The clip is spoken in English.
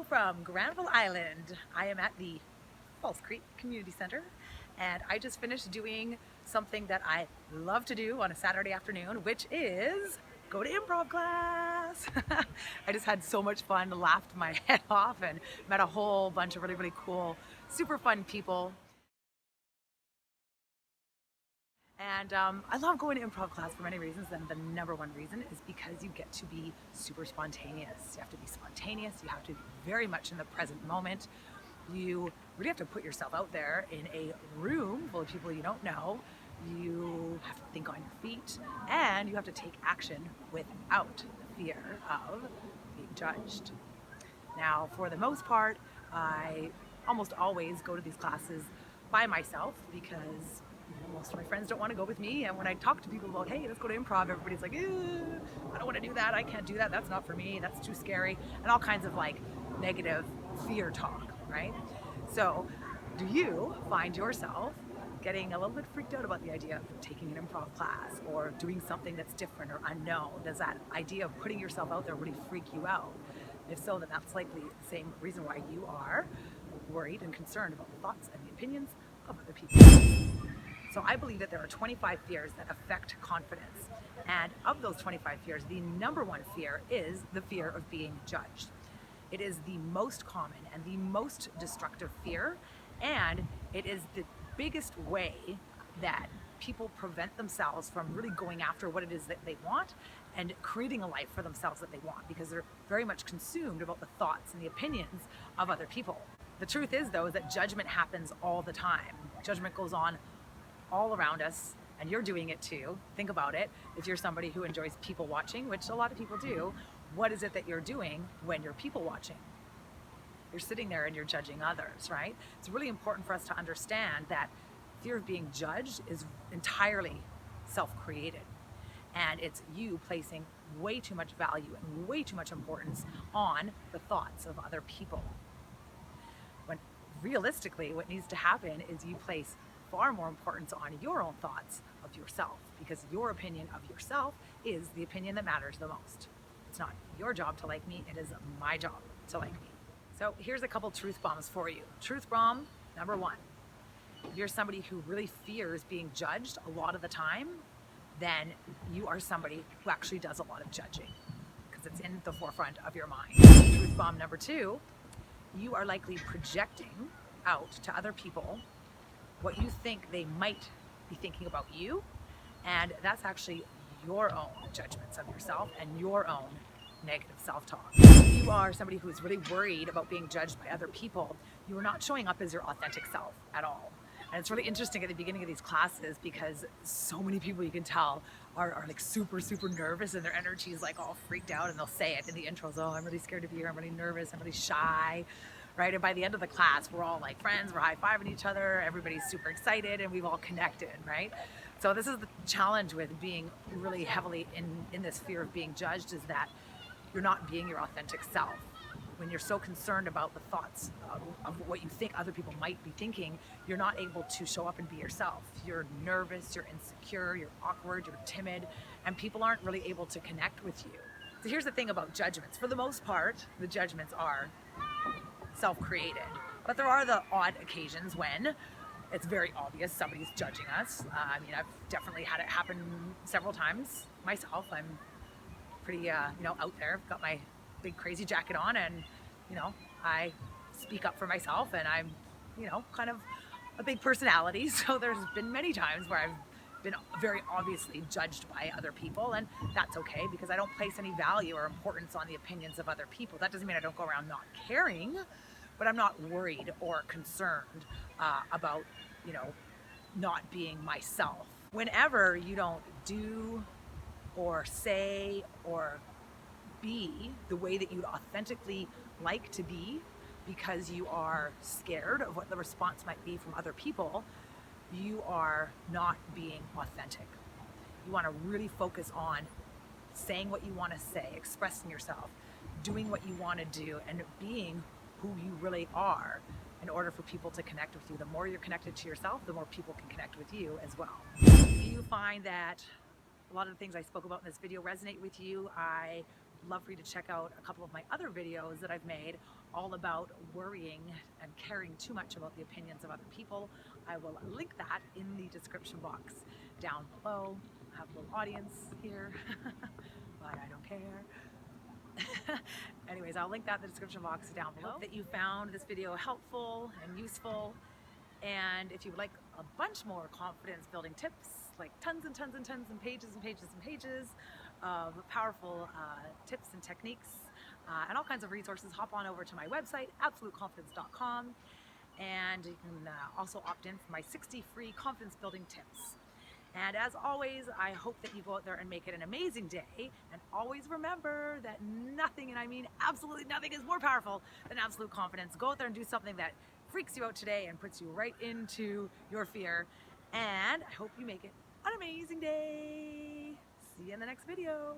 from Granville Island. I am at the False Creek Community Center and I just finished doing something that I love to do on a Saturday afternoon, which is go to improv class. I just had so much fun, laughed my head off and met a whole bunch of really cool, super fun people. And I love going to improv class for many reasons, and the number one reason is because you get to be super spontaneous. You have to be spontaneous, you have to be very much in the present moment. You really have to put yourself out there in a room full of people you don't know. You have to think on your feet, and you have to take action without the fear of being judged. Now, for the most part, I almost always go to these classes by myself because most of my friends don't want to go with me, and when I talk to people about, hey, let's go to improv, everybody's like, I don't want to do that, I can't do that, that's not for me, that's too scary, and all kinds of like negative fear talk, right? So do you find yourself getting a little bit freaked out about the idea of taking an improv class or doing something that's different or unknown? Does that idea of putting yourself out there really freak you out? If so, then that's likely the same reason why you are worried and concerned about the thoughts and the opinions of other people. So I believe that there are 25 fears that affect confidence. And of those 25 fears, the number one fear is the fear of being judged. It is the most common and the most destructive fear, and it is the biggest way that people prevent themselves from really going after what it is that they want and creating a life for themselves that they want, because they're very much consumed about the thoughts and the opinions of other people. The truth is, though, is that judgment happens all the time. Judgment goes on all around us, and you're doing it too. Think about it. If you're somebody who enjoys people watching, which a lot of people do, what is it that you're doing when you're people watching? You're sitting there and you're judging others, right? It's really important for us to understand that fear of being judged is entirely self-created, and it's you placing way too much value and way too much importance on the thoughts of other people. When realistically, what needs to happen is you place far more importance on your own thoughts of yourself, because your opinion of yourself is the opinion that matters the most. It's not your job to like me, it is my job to like me. So here's a couple truth bombs for you. Truth bomb number one: if you're somebody who really fears being judged a lot of the time, then you are somebody who actually does a lot of judging, because it's in the forefront of your mind. Truth bomb number two: you are likely projecting out to other people what you think they might be thinking about you, and that's actually your own judgments of yourself and your own negative self-talk. If you are somebody who is really worried about being judged by other people, you are not showing up as your authentic self at all. And it's really interesting at the beginning of these classes, because so many people, you can tell, are like super nervous, and their energy is like all freaked out, and they'll say it in the intros, oh, I'm really scared to be here, I'm really nervous, I'm really shy, right? And by the end of the class, we're all like friends, we're high-fiving each other, everybody's super excited, and we've all connected, right? So this is the challenge with being really heavily in this fear of being judged, is that you're not being your authentic self. When you're so concerned about the thoughts of what you think other people might be thinking, you're not able to show up and be yourself. You're nervous, you're insecure, you're awkward, you're timid, and people aren't really able to connect with you. So here's the thing about judgments. For the most part, the judgments are self-created, but there are the odd occasions when it's very obvious somebody's judging us. I mean, I've definitely had it happen several times myself. I'm pretty, out there. I've got my big crazy jacket on, and, I speak up for myself, and I'm, kind of a big personality. So there's been many times where I've been very obviously judged by other people, and that's okay, because I don't place any value or importance on the opinions of other people. That doesn't mean I don't go around not caring, but I'm not worried or concerned about, not being myself. Whenever you don't do or say or be the way that you'd authentically like to be, because you are scared of what the response might be from other people, you are not being authentic. You want to really focus on saying what you want to say, expressing yourself, doing what you want to do, and being who you really are in order for people to connect with you. The more you're connected to yourself, the more people can connect with you as well. Do you find that a lot of the things I spoke about in this video resonate with you? I love for you to check out a couple of my other videos that I've made all about worrying and caring too much about the opinions of other people. I will link that in the description box down below. I have a little audience here, but I don't care. Anyways, I'll link that in the description box down below. I hope that you found this video helpful and useful. And if you would like a bunch more confidence building tips, like tons and tons and tons and pages and pages and pages of powerful tips and techniques and all kinds of resources, hop on over to my website, absoluteconfidence.com. And you can also opt in for my 60 free confidence building tips. And as always, I hope that you go out there and make it an amazing day. And always remember that nothing, and I mean absolutely nothing, is more powerful than absolute confidence. Go out there and do something that freaks you out today and puts you right into your fear. And I hope you make it an amazing day. See you in the next video.